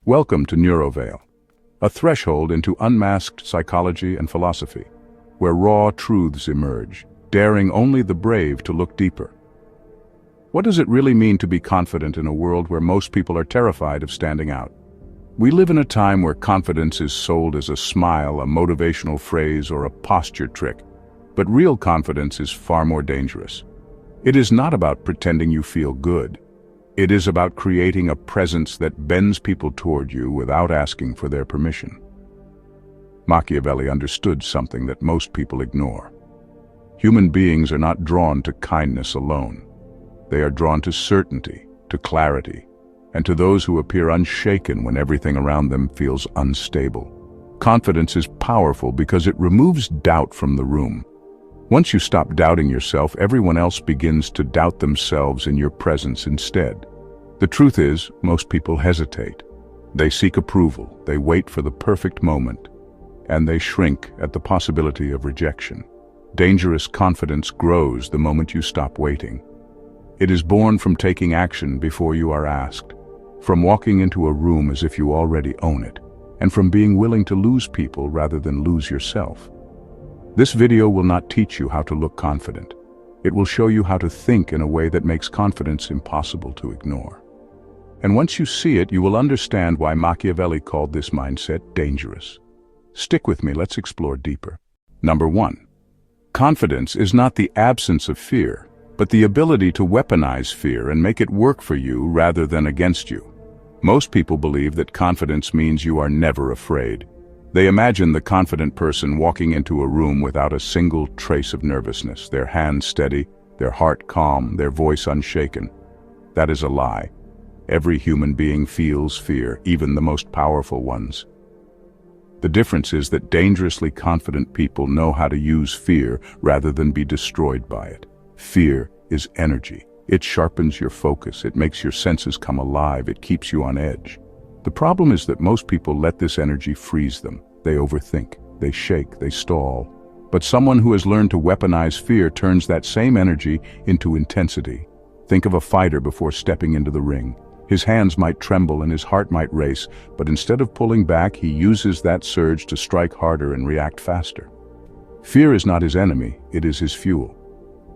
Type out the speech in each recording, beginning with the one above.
Welcome to Neuroveil, a threshold into unmasked psychology and philosophy, where raw truths emerge, daring only the brave to look deeper. What does it really mean to be confident in a world where most people are terrified of standing out? We live in a time where confidence is sold as a smile, a motivational phrase, or a posture trick, but real confidence is far more dangerous. It is not about pretending you feel good. It is about creating a presence that bends people toward you without asking for their permission. Machiavelli understood something that most people ignore. Human beings are not drawn to kindness alone. They are drawn to certainty, to clarity, and to those who appear unshaken when everything around them feels unstable. Confidence is powerful because it removes doubt from the room. Once you stop doubting yourself, everyone else begins to doubt themselves in your presence instead. The truth is, most people hesitate. They seek approval, they wait for the perfect moment, and they shrink at the possibility of rejection. Dangerous confidence grows the moment you stop waiting. It is born from taking action before you are asked, from walking into a room as if you already own it, and from being willing to lose people rather than lose yourself. This video will not teach you how to look confident. It will show you how to think in a way that makes confidence impossible to ignore. And once you see it, you will understand why Machiavelli called this mindset dangerous. Stick with me, let's explore deeper. Number 1. Confidence is not the absence of fear, but the ability to weaponize fear and make it work for you rather than against you. Most people believe that confidence means you are never afraid. They imagine the confident person walking into a room without a single trace of nervousness, their hands steady, their heart calm, their voice unshaken. That is a lie. Every human being feels fear, even the most powerful ones. The difference is that dangerously confident people know how to use fear rather than be destroyed by it. Fear is energy. It sharpens your focus, it makes your senses come alive, it keeps you on edge. The problem is that most people let this energy freeze them. They overthink, they shake, they stall. But someone who has learned to weaponize fear turns that same energy into intensity. Think of a fighter before stepping into the ring. His hands might tremble and his heart might race, but instead of pulling back, he uses that surge to strike harder and react faster. Fear is not his enemy, it is his fuel.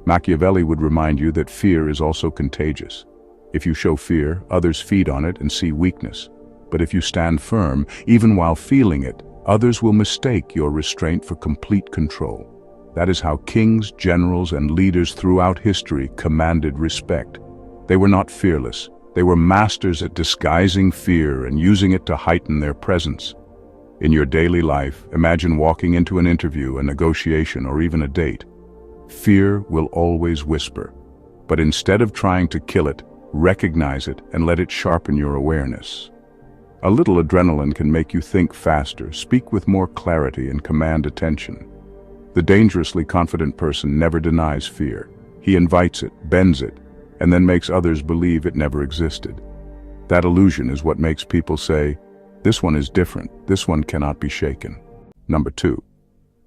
Machiavelli would remind you that fear is also contagious. If you show fear, others feed on it and see weakness. But if you stand firm, even while feeling it, others will mistake your restraint for complete control. That is how kings, generals, and leaders throughout history commanded respect. They were not fearless. They were masters at disguising fear and using it to heighten their presence. In your daily life, imagine walking into an interview, a negotiation, or even a date. Fear will always whisper. But instead of trying to kill it, recognize it and let it sharpen your awareness. A little adrenaline can make you think faster, speak with more clarity, and command attention. The dangerously confident person never denies fear. He invites it, bends it, and then makes others believe it never existed. That illusion is what makes people say, "This one is different, this one cannot be shaken." Number 2.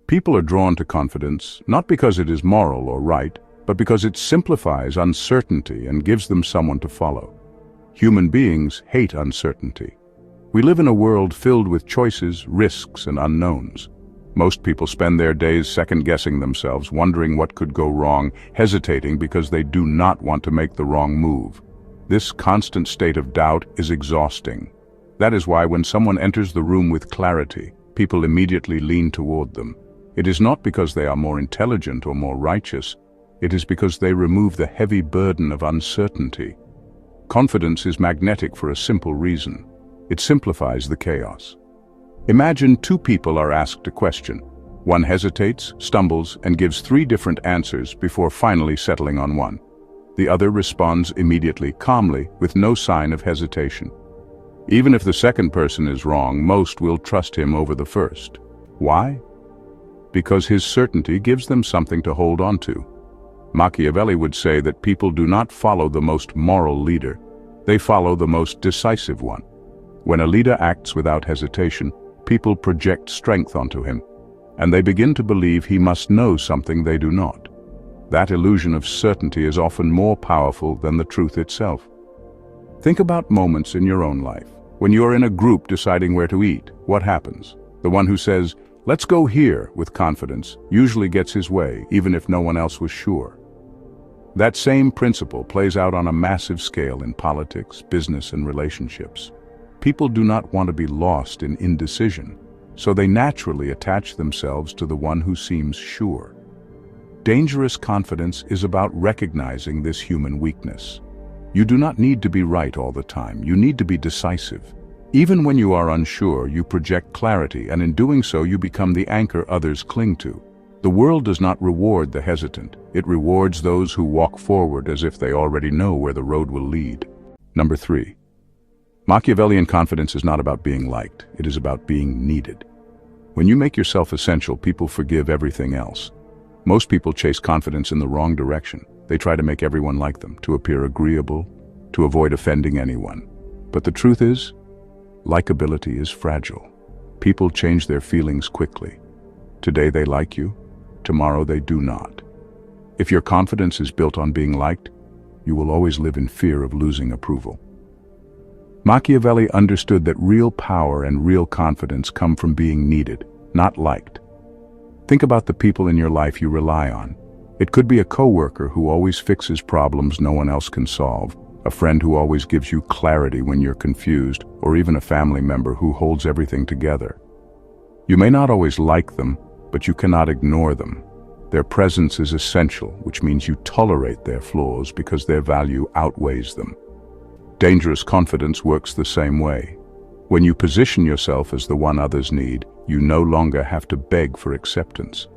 People are drawn to confidence not because it is moral or right, but because it simplifies uncertainty and gives them someone to follow. Human beings hate uncertainty. We live in a world filled with choices, risks, and unknowns. Most people spend their days second-guessing themselves, wondering what could go wrong, hesitating because they do not want to make the wrong move. This constant state of doubt is exhausting. That is why when someone enters the room with clarity, people immediately lean toward them. It is not because they are more intelligent or more righteous. It is because they remove the heavy burden of uncertainty. Confidence is magnetic for a simple reason. It simplifies the chaos. Imagine two people are asked a question. One hesitates, stumbles, and gives 3 different answers before finally settling on one. The other responds immediately, calmly, with no sign of hesitation. Even if the second person is wrong, most will trust him over the first. Why? Because his certainty gives them something to hold on to. Machiavelli would say that people do not follow the most moral leader. They follow the most decisive one. When a leader acts without hesitation, people project strength onto him, and they begin to believe he must know something they do not. That illusion of certainty is often more powerful than the truth itself. Think about moments in your own life When you're in a group deciding where to eat, what happens? The one who says, "Let's go here," with confidence, usually gets his way, even if no one else was sure. That same principle plays out on a massive scale in politics, business, and relationships. People do not want to be lost in indecision, so they naturally attach themselves to the one who seems sure. Dangerous confidence is about recognizing this human weakness. You do not need to be right all the time. You need to be decisive. Even when you are unsure, you project clarity, and in doing so, you become the anchor others cling to. The world does not reward the hesitant. It rewards those who walk forward as if they already know where the road will lead. Number 3. Machiavellian confidence is not about being liked. It is about being needed. When you make yourself essential, people forgive everything else. Most people chase confidence in the wrong direction. They try to make everyone like them, to appear agreeable, to avoid offending anyone. But the truth is, likability is fragile. People change their feelings quickly. Today they like you, tomorrow they do not. If your confidence is built on being liked, you will always live in fear of losing approval. Machiavelli understood that real power and real confidence come from being needed, not liked. Think about the people in your life you rely on. It could be a coworker who always fixes problems no one else can solve, a friend who always gives you clarity when you're confused, or even a family member who holds everything together. You may not always like them, but you cannot ignore them. Their presence is essential, which means you tolerate their flaws because their value outweighs them. Dangerous confidence works the same way. When you position yourself as the one others need, you no longer have to beg for acceptance.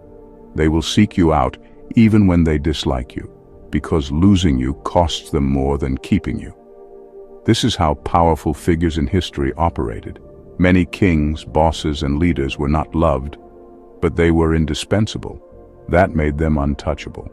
They will seek you out even when they dislike you, because losing you costs them more than keeping you. This is how powerful figures in history operated. Many kings, bosses, and leaders were not loved, but they were indispensable. That made them untouchable.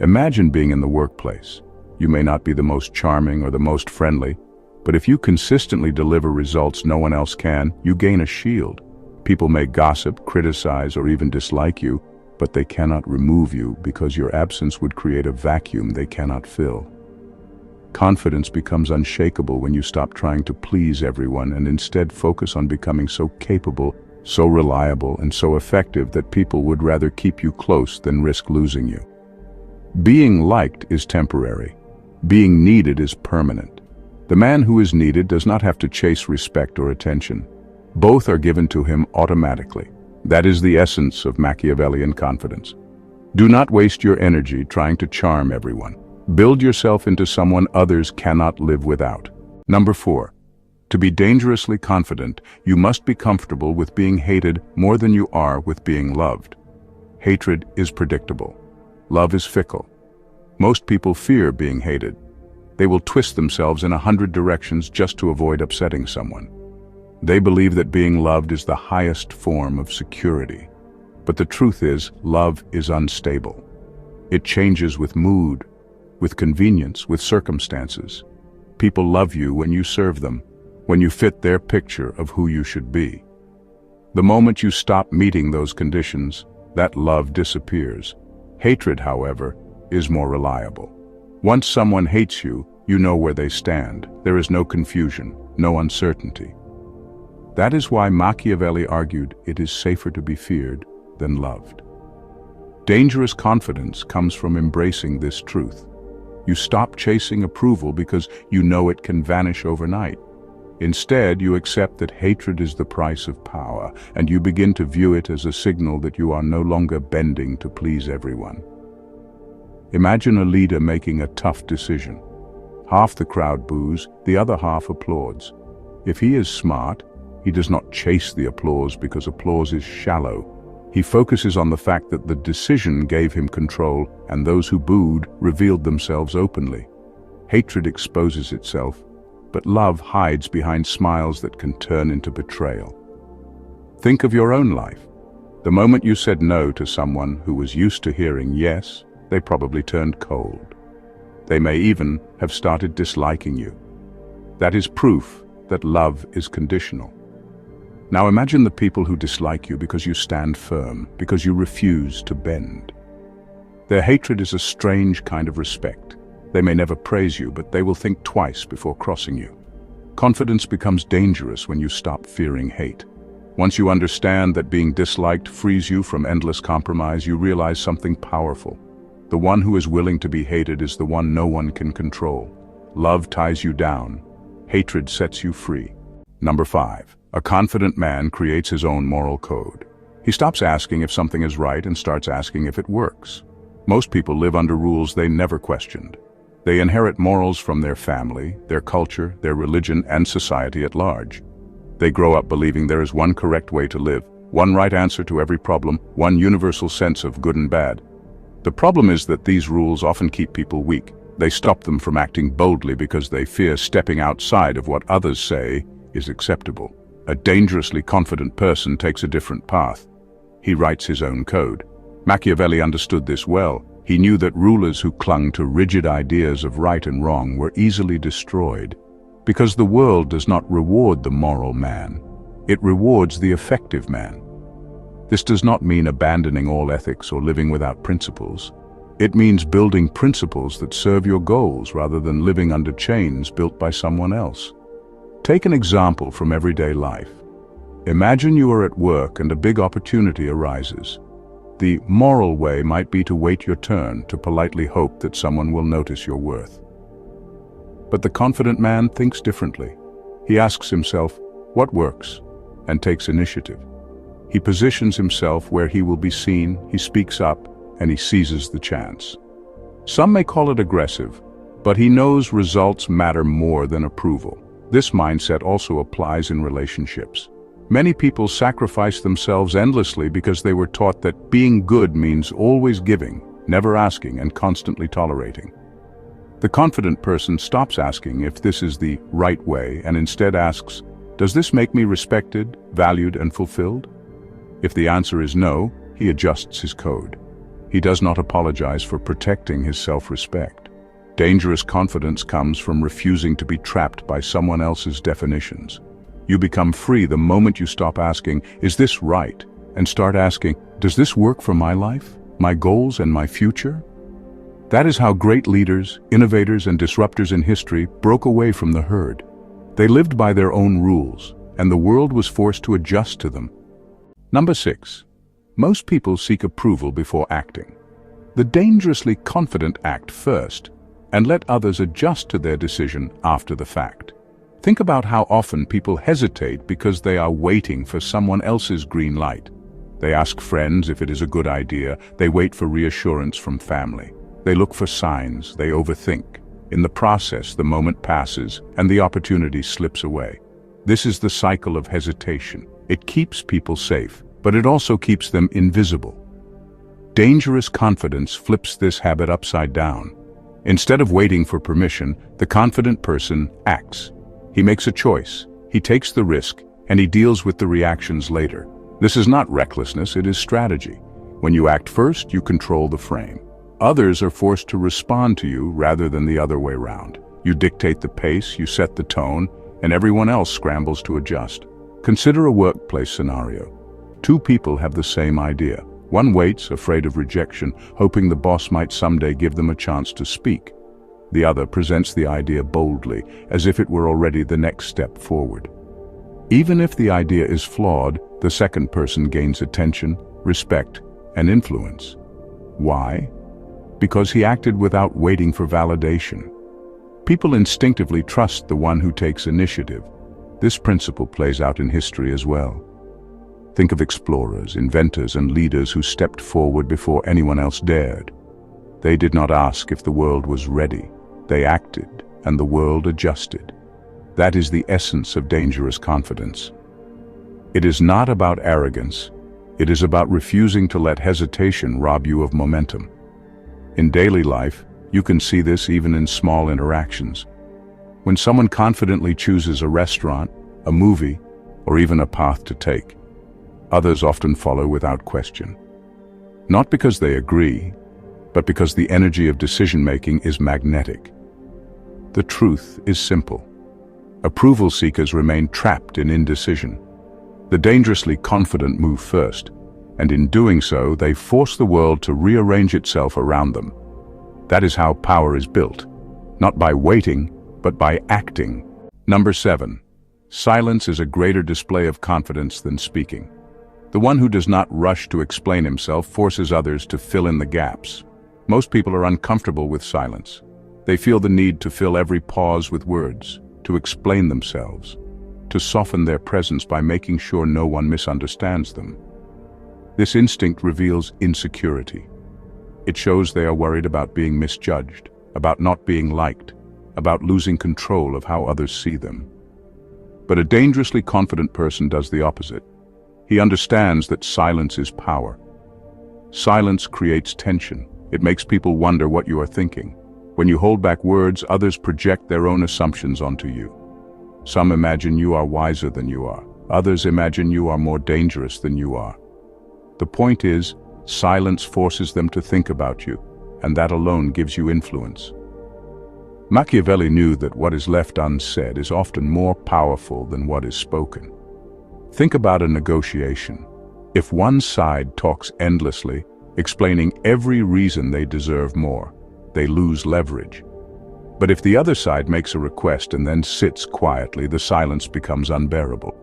Imagine being in the workplace. You may not be the most charming or the most friendly, but if you consistently deliver results no one else can, you gain a shield. People may gossip, criticize, or even dislike you, but they cannot remove you because your absence would create a vacuum they cannot fill. Confidence becomes unshakable when you stop trying to please everyone and instead focus on becoming so capable, so reliable, and so effective that people would rather keep you close than risk losing you. Being liked is temporary. Being needed is permanent. The man who is needed does not have to chase respect or attention. Both are given to him automatically. That is the essence of Machiavellian confidence. Do not waste your energy trying to charm everyone. Build yourself into someone others cannot live without. Number 4. To be dangerously confident, you must be comfortable with being hated more than you are with being loved. Hatred is predictable. Love is fickle. Most people fear being hated. They will twist themselves in 100 directions just to avoid upsetting someone. They believe that being loved is the highest form of security. But the truth is, love is unstable. It changes with mood, with convenience, with circumstances. People love you when you serve them, when you fit their picture of who you should be. The moment you stop meeting those conditions, that love disappears. Hatred, however, is more reliable. Once someone hates you, you know where they stand. There is no confusion, no uncertainty. That is why Machiavelli argued it is safer to be feared than loved. Dangerous confidence comes from embracing this truth. You stop chasing approval because you know it can vanish overnight. Instead, you accept that hatred is the price of power, and you begin to view it as a signal that you are no longer bending to please everyone. Imagine a leader making a tough decision. Half the crowd boos, the other half applauds. If he is smart, he does not chase the applause because applause is shallow. He focuses on the fact that the decision gave him control, and those who booed revealed themselves openly. Hatred exposes itself, but love hides behind smiles that can turn into betrayal. Think of your own life. The moment you said no to someone who was used to hearing yes, they probably turned cold. They may even have started disliking you. That is proof that love is conditional. Now imagine the people who dislike you because you stand firm, because you refuse to bend. Their hatred is a strange kind of respect. They may never praise you, but they will think twice before crossing you. Confidence becomes dangerous when you stop fearing hate. Once you understand that being disliked frees you from endless compromise, you realize something powerful. The one who is willing to be hated is the one no one can control. Love ties you down. Hatred sets you free. Number 5. A confident man creates his own moral code. He stops asking if something is right and starts asking if it works. Most people live under rules they never questioned. They inherit morals from their family, their culture, their religion, and society at large. They grow up believing there is one correct way to live, one right answer to every problem, one universal sense of good and bad. The problem is that these rules often keep people weak. They stop them from acting boldly because they fear stepping outside of what others say is acceptable. A dangerously confident person takes a different path. He writes his own code. Machiavelli understood this well. He knew that rulers who clung to rigid ideas of right and wrong were easily destroyed, because the world does not reward the moral man. It rewards the effective man. This does not mean abandoning all ethics or living without principles. It means building principles that serve your goals rather than living under chains built by someone else. Take an example from everyday life. Imagine you are at work and a big opportunity arises. The moral way might be to wait your turn, to politely hope that someone will notice your worth. But the confident man thinks differently. He asks himself, what works? And takes initiative. He positions himself where he will be seen, he speaks up, and he seizes the chance. Some may call it aggressive, but he knows results matter more than approval. This mindset also applies in relationships. Many people sacrifice themselves endlessly because they were taught that being good means always giving, never asking, and constantly tolerating. The confident person stops asking if this is the right way and instead asks, does this make me respected, valued, and fulfilled? If the answer is no, he adjusts his code. He does not apologize for protecting his self-respect. Dangerous confidence comes from refusing to be trapped by someone else's definitions. You become free the moment you stop asking, is this right? And start asking, does this work for my life, my goals, and my future? That is how great leaders, innovators, and disruptors in history broke away from the herd. They lived by their own rules, and the world was forced to adjust to them. Number 6. Most people seek approval before acting. The dangerously confident act first, and let others adjust to their decision after the fact. Think about how often people hesitate because they are waiting for someone else's green light. They ask friends if it is a good idea, they wait for reassurance from family. They look for signs, they overthink. In the process, the moment passes and the opportunity slips away. This is the cycle of hesitation. It keeps people safe, but it also keeps them invisible. Dangerous confidence flips this habit upside down. Instead of waiting for permission, the confident person acts. He makes a choice, he takes the risk, and he deals with the reactions later. This is not recklessness, it is strategy. When you act first, you control the frame. Others are forced to respond to you rather than the other way around. You dictate the pace, you set the tone, and everyone else scrambles to adjust. Consider a workplace scenario. Two people have the same idea. One waits, afraid of rejection, hoping the boss might someday give them a chance to speak. The other presents the idea boldly, as if it were already the next step forward. Even if the idea is flawed, the second person gains attention, respect, and influence. Why? Because he acted without waiting for validation. People instinctively trust the one who takes initiative. This principle plays out in history as well. Think of explorers, inventors, and leaders who stepped forward before anyone else dared. They did not ask if the world was ready. They acted, and the world adjusted. That is the essence of dangerous confidence. It is not about arrogance. It is about refusing to let hesitation rob you of momentum. In daily life, you can see this even in small interactions. When someone confidently chooses a restaurant, a movie, or even a path to take, others often follow without question. Not because they agree, but because the energy of decision-making is magnetic. The truth is simple. Approval seekers remain trapped in indecision. The dangerously confident move first, and in doing so, they force the world to rearrange itself around them. That is how power is built, not by waiting, but by acting. Number 7. Silence is a greater display of confidence than speaking. The one who does not rush to explain himself forces others to fill in the gaps. Most people are uncomfortable with silence. They feel the need to fill every pause with words, to explain themselves, to soften their presence by making sure no one misunderstands them. This instinct reveals insecurity. It shows they are worried about being misjudged, about not being liked, about losing control of how others see them. But a dangerously confident person does the opposite. He understands that silence is power. Silence creates tension. It makes people wonder what you are thinking. When you hold back words, others project their own assumptions onto you. Some imagine you are wiser than you are. Others imagine you are more dangerous than you are. The point is, silence forces them to think about you, and that alone gives you influence. Machiavelli knew that what is left unsaid is often more powerful than what is spoken. Think about a negotiation. If one side talks endlessly, explaining every reason they deserve more, they lose leverage. But if the other side makes a request and then sits quietly, the silence becomes unbearable.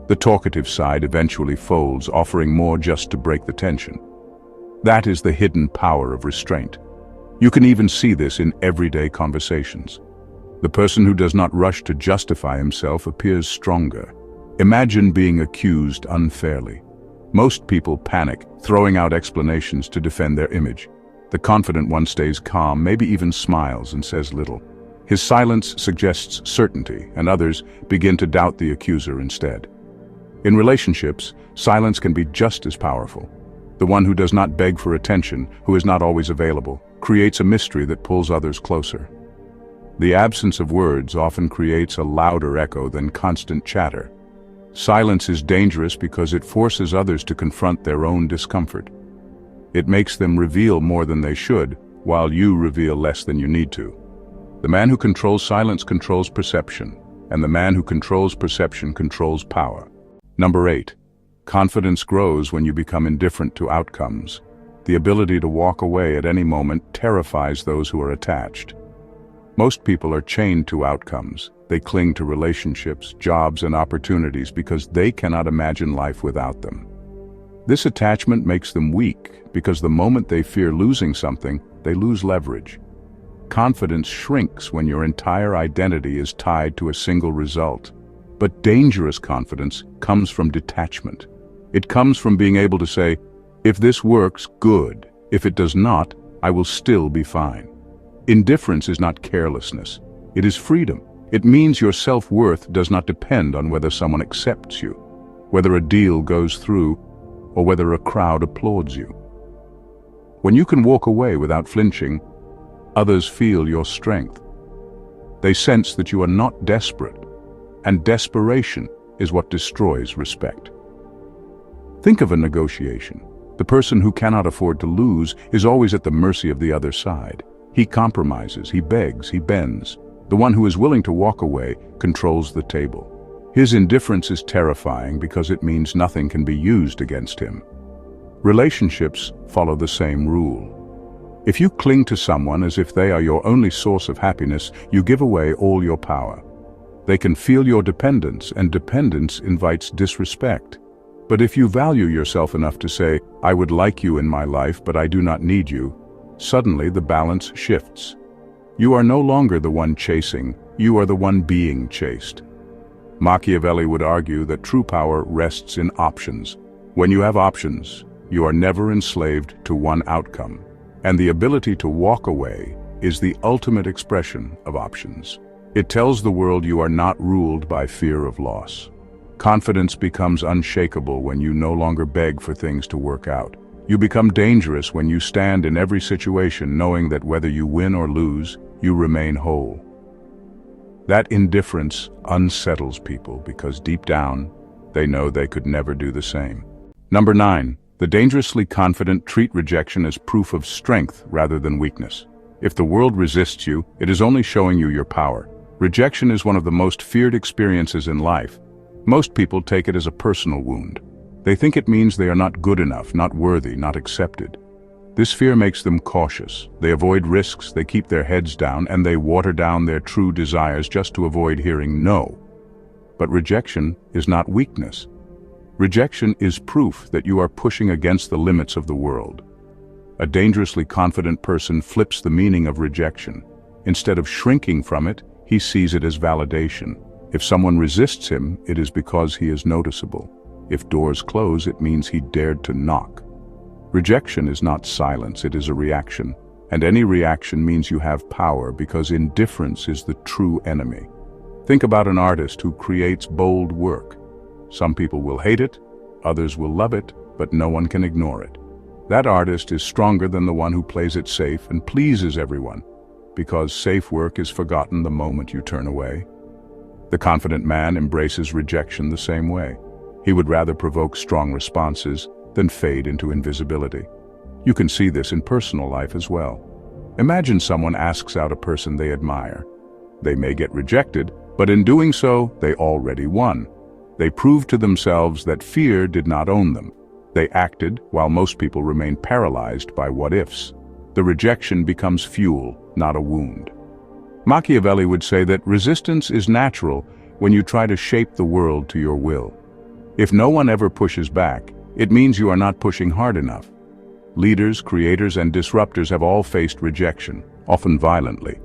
The talkative side eventually folds, offering more just to break the tension. That is the hidden power of restraint. You can even see this in everyday conversations. The person who does not rush to justify himself appears stronger. Imagine being accused unfairly. Most people panic, throwing out explanations to defend their image. The confident one stays calm, maybe even smiles and says little. His silence suggests certainty, and others begin to doubt the accuser instead. In relationships, silence can be just as powerful. The one who does not beg for attention, who is not always available, creates a mystery that pulls others closer. The absence of words often creates a louder echo than constant chatter. Silence is dangerous because it forces others to confront their own discomfort. It makes them reveal more than they should, while you reveal less than you need to. The man who controls silence controls perception, and the man who controls perception controls power. Number 8. Confidence grows when you become indifferent to outcomes. The ability to walk away at any moment terrifies those who are attached. Most people are chained to outcomes. They cling to relationships, jobs, and opportunities because they cannot imagine life without them. This attachment makes them weak because the moment they fear losing something, they lose leverage. Confidence shrinks when your entire identity is tied to a single result. But dangerous confidence comes from detachment. It comes from being able to say, if this works, good. If it does not, I will still be fine. Indifference is not carelessness. It is freedom. It means your self-worth does not depend on whether someone accepts you, whether a deal goes through, or whether a crowd applauds you. When you can walk away without flinching, others feel your strength. They sense that you are not desperate, and desperation is what destroys respect. Think of a negotiation. The person who cannot afford to lose is always at the mercy of the other side. He compromises, he begs, he bends. The one who is willing to walk away controls the table. His indifference is terrifying because it means nothing can be used against him. Relationships follow the same rule. If you cling to someone as if they are your only source of happiness, you give away all your power. They can feel your dependence, and dependence invites disrespect. But if you value yourself enough to say, I would like you in my life, but I do not need you, suddenly the balance shifts. You are no longer the one chasing, you are the one being chased. Machiavelli would argue that true power rests in options. When you have options, you are never enslaved to one outcome. And the ability to walk away is the ultimate expression of options. It tells the world you are not ruled by fear of loss. Confidence becomes unshakable when you no longer beg for things to work out. You become dangerous when you stand in every situation knowing that whether you win or lose, you remain whole. That indifference unsettles people because deep down, they know they could never do the same. Number 9. The dangerously confident treat rejection as proof of strength rather than weakness. If the world resists you, it is only showing you your power. Rejection is one of the most feared experiences in life. Most people take it as a personal wound. They think it means they are not good enough, not worthy, not accepted. This fear makes them cautious. They avoid risks, they keep their heads down, and they water down their true desires just to avoid hearing no. But rejection is not weakness. Rejection is proof that you are pushing against the limits of the world. A dangerously confident person flips the meaning of rejection. Instead of shrinking from it, he sees it as validation. If someone resists him, it is because he is noticeable. If doors close, it means he dared to knock. Rejection is not silence, it is a reaction. And any reaction means you have power, because indifference is the true enemy. Think about an artist who creates bold work. Some people will hate it, others will love it, but no one can ignore it. That artist is stronger than the one who plays it safe and pleases everyone, because safe work is forgotten the moment you turn away. The confident man embraces rejection the same way. He would rather provoke strong responses than fade into invisibility. You can see this in personal life as well. Imagine someone asks out a person they admire. They may get rejected, but in doing so, they already won. They proved to themselves that fear did not own them. They acted while most people remain paralyzed by what-ifs. The rejection becomes fuel, not a wound. Machiavelli would say that resistance is natural when you try to shape the world to your will. If no one ever pushes back, it means you are not pushing hard enough. Leaders, creators, and disruptors have all faced rejection, often violently.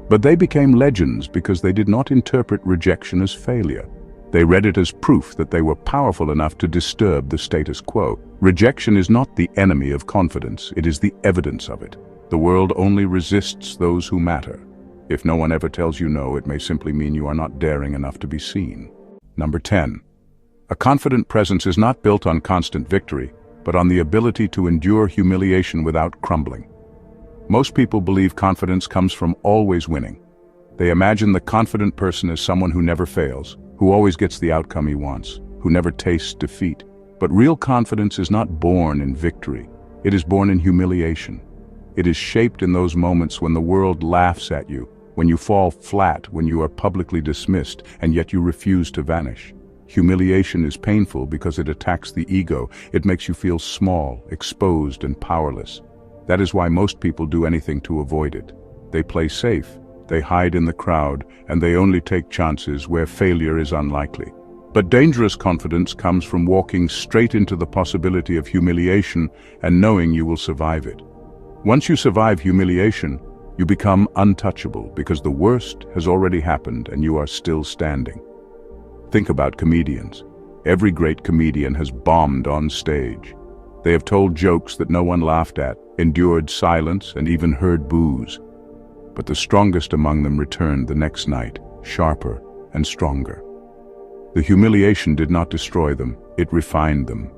But they became legends because they did not interpret rejection as failure. They read it as proof that they were powerful enough to disturb the status quo. Rejection is not the enemy of confidence, it is the evidence of it. The world only resists those who matter. If no one ever tells you no, it may simply mean you are not daring enough to be seen. Number 10. A confident presence is not built on constant victory, but on the ability to endure humiliation without crumbling. Most people believe confidence comes from always winning. They imagine the confident person as someone who never fails, who always gets the outcome he wants, who never tastes defeat. But real confidence is not born in victory. It is born in humiliation. It is shaped in those moments when the world laughs at you, when you fall flat, when you are publicly dismissed, and yet you refuse to vanish. Humiliation is painful because it attacks the ego. It makes you feel small, exposed, and powerless. That is why most people do anything to avoid it. They play safe, they hide in the crowd, and they only take chances where failure is unlikely. But dangerous confidence comes from walking straight into the possibility of humiliation and knowing you will survive it. Once you survive humiliation, you become untouchable because the worst has already happened and you are still standing. Think about comedians. Every great comedian has bombed on stage. They have told jokes that no one laughed at, endured silence, and even heard boos. But the strongest among them returned the next night, sharper and stronger. The humiliation did not destroy them, it refined them.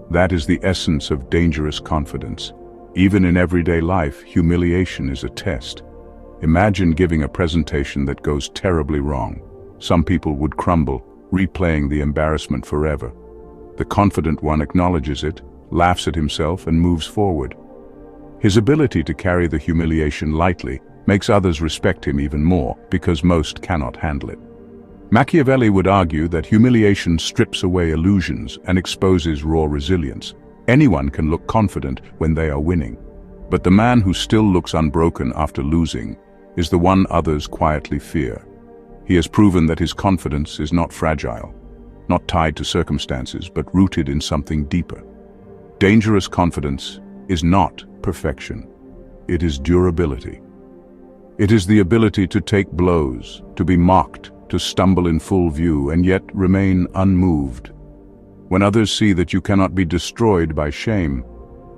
That is the essence of dangerous confidence. Even in everyday life, humiliation is a test. Imagine giving a presentation that goes terribly wrong. Some people would crumble, replaying the embarrassment forever. The confident one acknowledges it, laughs at himself, and moves forward. His ability to carry the humiliation lightly makes others respect him even more, because most cannot handle it. Machiavelli would argue that humiliation strips away illusions and exposes raw resilience. Anyone can look confident when they are winning, but the man who still looks unbroken after losing is the one others quietly fear. He has proven that his confidence is not fragile, not tied to circumstances, but rooted in something deeper. Dangerous confidence is not perfection. It is durability. It is the ability to take blows, to be mocked, to stumble in full view, and yet remain unmoved. When others see that you cannot be destroyed by shame,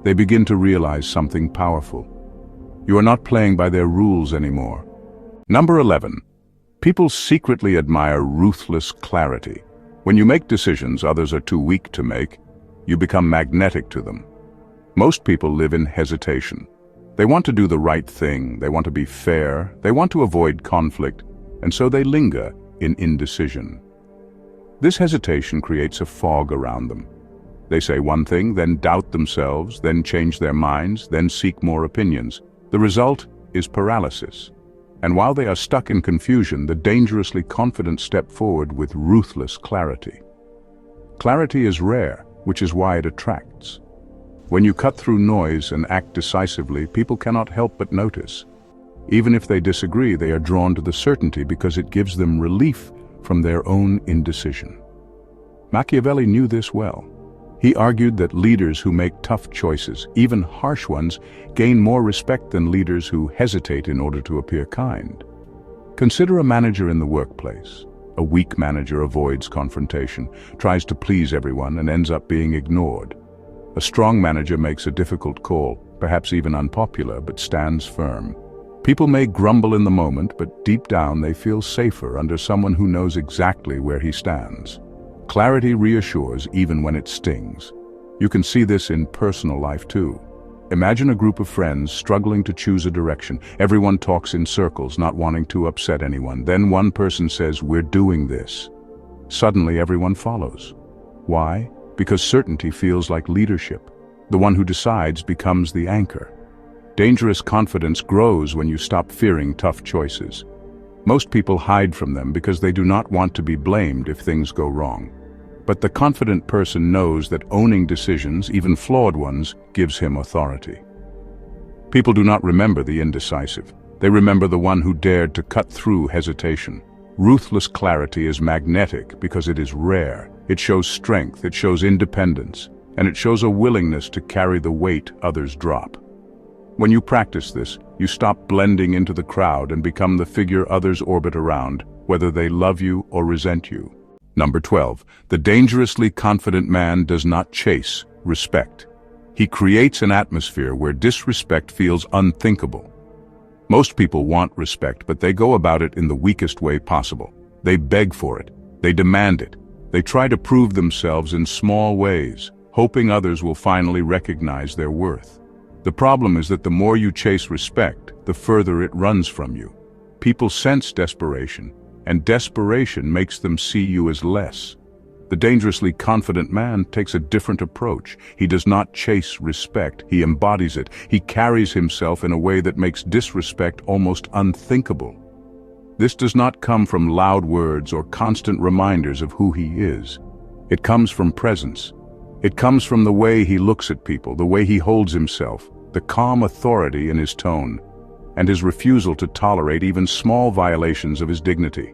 they begin to realize something powerful. You are not playing by their rules anymore. Number 11. People secretly admire ruthless clarity. When you make decisions others are too weak to make, you become magnetic to them. Most people live in hesitation. They want to do the right thing, they want to be fair, they want to avoid conflict, and so they linger in indecision. This hesitation creates a fog around them. They say one thing, then doubt themselves, then change their minds, then seek more opinions. The result is paralysis. And while they are stuck in confusion, the dangerously confident step forward with ruthless clarity. Clarity is rare, which is why it attracts. When you cut through noise and act decisively, people cannot help but notice. Even if they disagree, they are drawn to the certainty because it gives them relief from their own indecision. Machiavelli knew this well. He argued that leaders who make tough choices, even harsh ones, gain more respect than leaders who hesitate in order to appear kind. Consider a manager in the workplace. A weak manager avoids confrontation, tries to please everyone, and ends up being ignored. A strong manager makes a difficult call, perhaps even unpopular, but stands firm. People may grumble in the moment, but deep down they feel safer under someone who knows exactly where he stands. Clarity reassures even when it stings. You can see this in personal life too. Imagine a group of friends struggling to choose a direction. Everyone talks in circles, not wanting to upset anyone. Then one person says, "We're doing this." Suddenly everyone follows. Why? Because certainty feels like leadership. The one who decides becomes the anchor. Dangerous confidence grows when you stop fearing tough choices. Most people hide from them because they do not want to be blamed if things go wrong. But the confident person knows that owning decisions, even flawed ones, gives him authority. People do not remember the indecisive. They remember the one who dared to cut through hesitation. Ruthless clarity is magnetic because it is rare. It shows strength, it shows independence, and it shows a willingness to carry the weight others drop. When you practice this, you stop blending into the crowd and become the figure others orbit around, whether they love you or resent you. Number 12. The dangerously confident man does not chase respect. He creates an atmosphere where disrespect feels unthinkable. Most people want respect, but they go about it in the weakest way possible. They beg for it. They demand it. They try to prove themselves in small ways, hoping others will finally recognize their worth. The problem is that the more you chase respect, the further it runs from you. People sense desperation, and desperation makes them see you as less. The dangerously confident man takes a different approach. He does not chase respect, he embodies it. He carries himself in a way that makes disrespect almost unthinkable. This does not come from loud words or constant reminders of who he is. It comes from presence. It comes from the way he looks at people, the way he holds himself, the calm authority in his tone, and his refusal to tolerate even small violations of his dignity.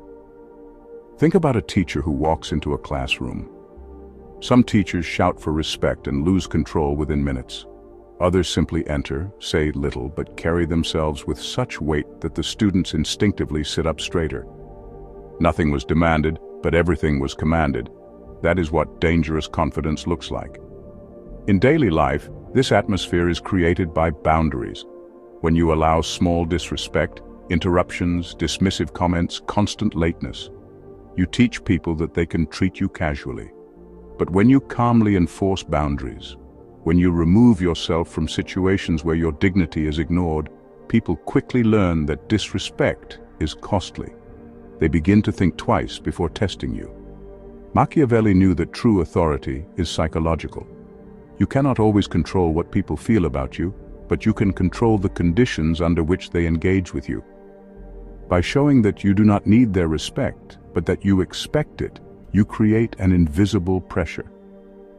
Think about a teacher who walks into a classroom. Some teachers shout for respect and lose control within minutes. Others simply enter, say little, but carry themselves with such weight that the students instinctively sit up straighter. Nothing was demanded, but everything was commanded. That is what dangerous confidence looks like. In daily life, this atmosphere is created by boundaries. When you allow small disrespect, interruptions, dismissive comments, constant lateness, you teach people that they can treat you casually. But when you calmly enforce boundaries, when you remove yourself from situations where your dignity is ignored, people quickly learn that disrespect is costly. They begin to think twice before testing you. Machiavelli knew that true authority is psychological. You cannot always control what people feel about you, but you can control the conditions under which they engage with you. By showing that you do not need their respect, but that you expect it, you create an invisible pressure.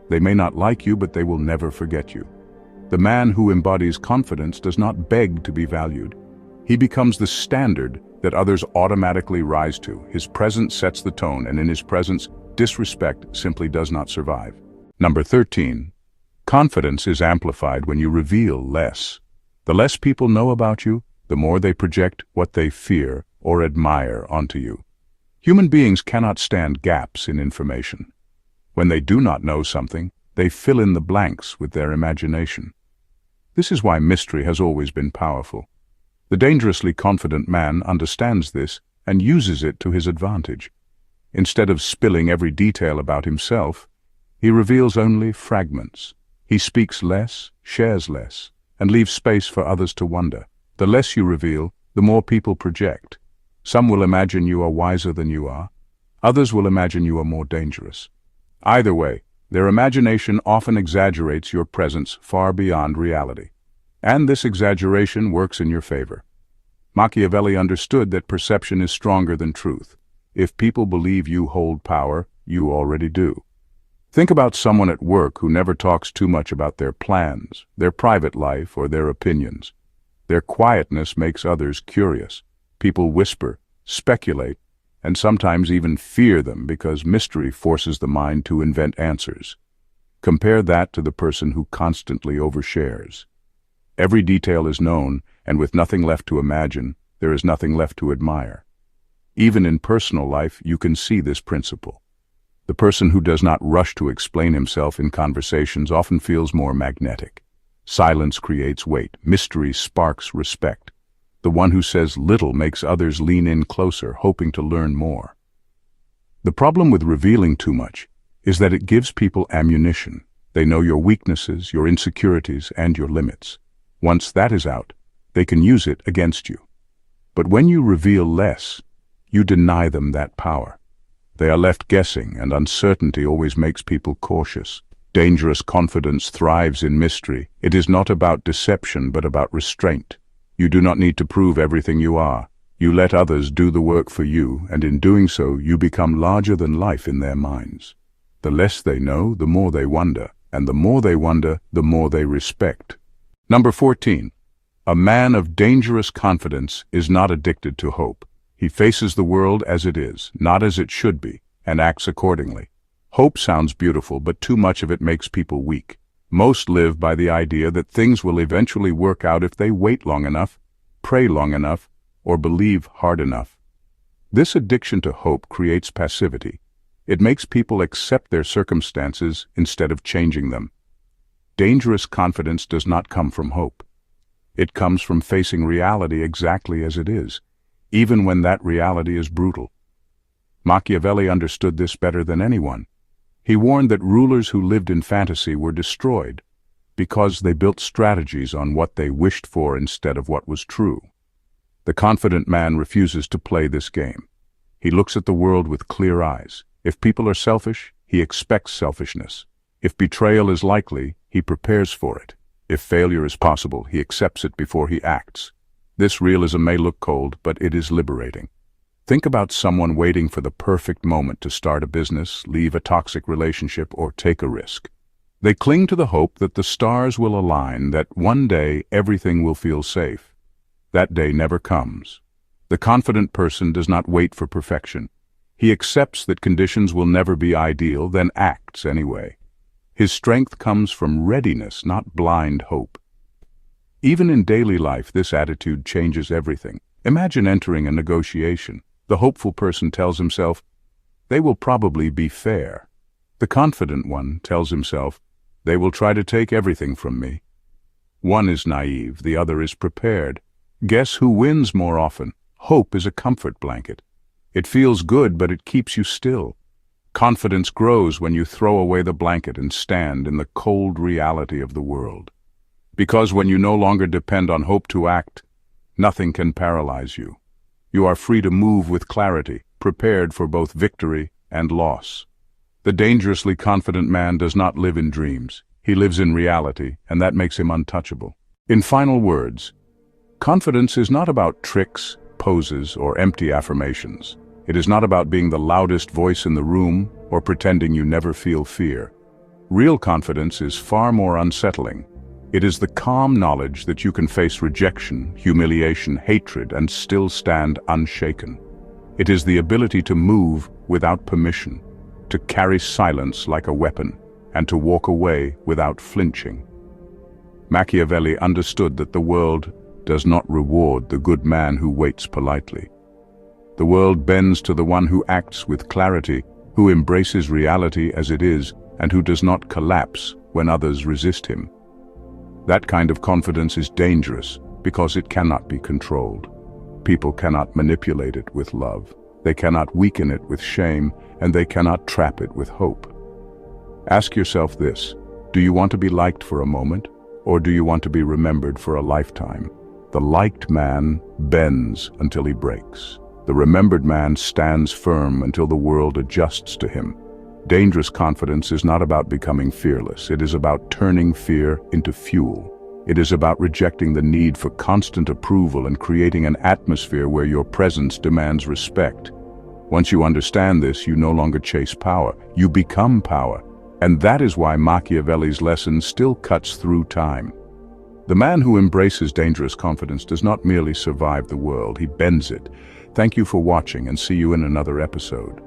They may not like you, but they will never forget you. The man who embodies confidence does not beg to be valued. He becomes the standard that others automatically rise to. His presence sets the tone, and in his presence, disrespect simply does not survive. Number 13. Confidence is amplified when you reveal less. The less people know about you, the more they project what they fear or admire onto you. Human beings cannot stand gaps in information. When they do not know something, they fill in the blanks with their imagination. This is why mystery has always been powerful. The dangerously confident man understands this and uses it to his advantage. Instead of spilling every detail about himself, he reveals only fragments. He speaks less, shares less, and leaves space for others to wonder. The less you reveal, the more people project. Some will imagine you are wiser than you are. Others will imagine you are more dangerous. Either way, their imagination often exaggerates your presence far beyond reality. And this exaggeration works in your favor. Machiavelli understood that perception is stronger than truth. If people believe you hold power, you already do. Think about someone at work who never talks too much about their plans, their private life, or their opinions. Their quietness makes others curious. People whisper, speculate, and sometimes even fear them because mystery forces the mind to invent answers. Compare that to the person who constantly overshares. Every detail is known, and with nothing left to imagine, there is nothing left to admire. Even in personal life, you can see this principle. The person who does not rush to explain himself in conversations often feels more magnetic. Silence creates weight. Mystery sparks respect. The one who says little makes others lean in closer, hoping to learn more. The problem with revealing too much is that it gives people ammunition. They know your weaknesses, your insecurities, and your limits. Once that is out, they can use it against you. But when you reveal less, you deny them that power. They are left guessing, and uncertainty always makes people cautious. Dangerous confidence thrives in mystery. It is not about deception, but about restraint. You do not need to prove everything you are. You let others do the work for you, and in doing so, you become larger than life in their minds. The less they know, the more they wonder, and the more they wonder, the more they respect. Number 14. A man of dangerous confidence is not addicted to hope. He faces the world as it is, not as it should be, and acts accordingly. Hope sounds beautiful, but too much of it makes people weak. Most live by the idea that things will eventually work out if they wait long enough, pray long enough, or believe hard enough. This addiction to hope creates passivity. It makes people accept their circumstances instead of changing them. Dangerous confidence does not come from hope. It comes from facing reality exactly as it is, even when that reality is brutal. Machiavelli understood this better than anyone. He warned that rulers who lived in fantasy were destroyed because they built strategies on what they wished for instead of what was true. The confident man refuses to play this game. He looks at the world with clear eyes. If people are selfish, he expects selfishness. If betrayal is likely, he prepares for it. If failure is possible, he accepts it before he acts. This realism may look cold, but it is liberating. Think about someone waiting for the perfect moment to start a business, leave a toxic relationship, or take a risk. They cling to the hope that the stars will align, that one day everything will feel safe. That day never comes. The confident person does not wait for perfection. He accepts that conditions will never be ideal, then acts anyway. His strength comes from readiness, not blind hope. Even in daily life, this attitude changes everything. Imagine entering a negotiation. The hopeful person tells himself, "They will probably be fair." The confident one tells himself, "They will try to take everything from me." One is naive, the other is prepared. Guess who wins more often? Hope is a comfort blanket. It feels good, but it keeps you still. Confidence grows when you throw away the blanket and stand in the cold reality of the world. Because when you no longer depend on hope to act, nothing can paralyze you. You are free to move with clarity, prepared for both victory and loss. The dangerously confident man does not live in dreams. He lives in reality, and that makes him untouchable. In final words, confidence is not about tricks, poses, or empty affirmations. It is not about being the loudest voice in the room or pretending you never feel fear. Real confidence is far more unsettling. It is the calm knowledge that you can face rejection, humiliation, hatred, and still stand unshaken. It is the ability to move without permission, to carry silence like a weapon, and to walk away without flinching. Machiavelli understood that the world does not reward the good man who waits politely. The world bends to the one who acts with clarity, who embraces reality as it is, and who does not collapse when others resist him. That kind of confidence is dangerous because it cannot be controlled. People cannot manipulate it with love. They cannot weaken it with shame, and they cannot trap it with hope. Ask yourself this: do you want to be liked for a moment, or do you want to be remembered for a lifetime? The liked man bends until he breaks. The remembered man stands firm until the world adjusts to him. Dangerous confidence is not about becoming fearless. It is about turning fear into fuel. It is about rejecting the need for constant approval and creating an atmosphere where your presence demands respect. Once you understand this, you no longer chase power. You become power. And that is why Machiavelli's lesson still cuts through time. The man who embraces dangerous confidence does not merely survive the world, he bends it. Thank you for watching and see you in another episode.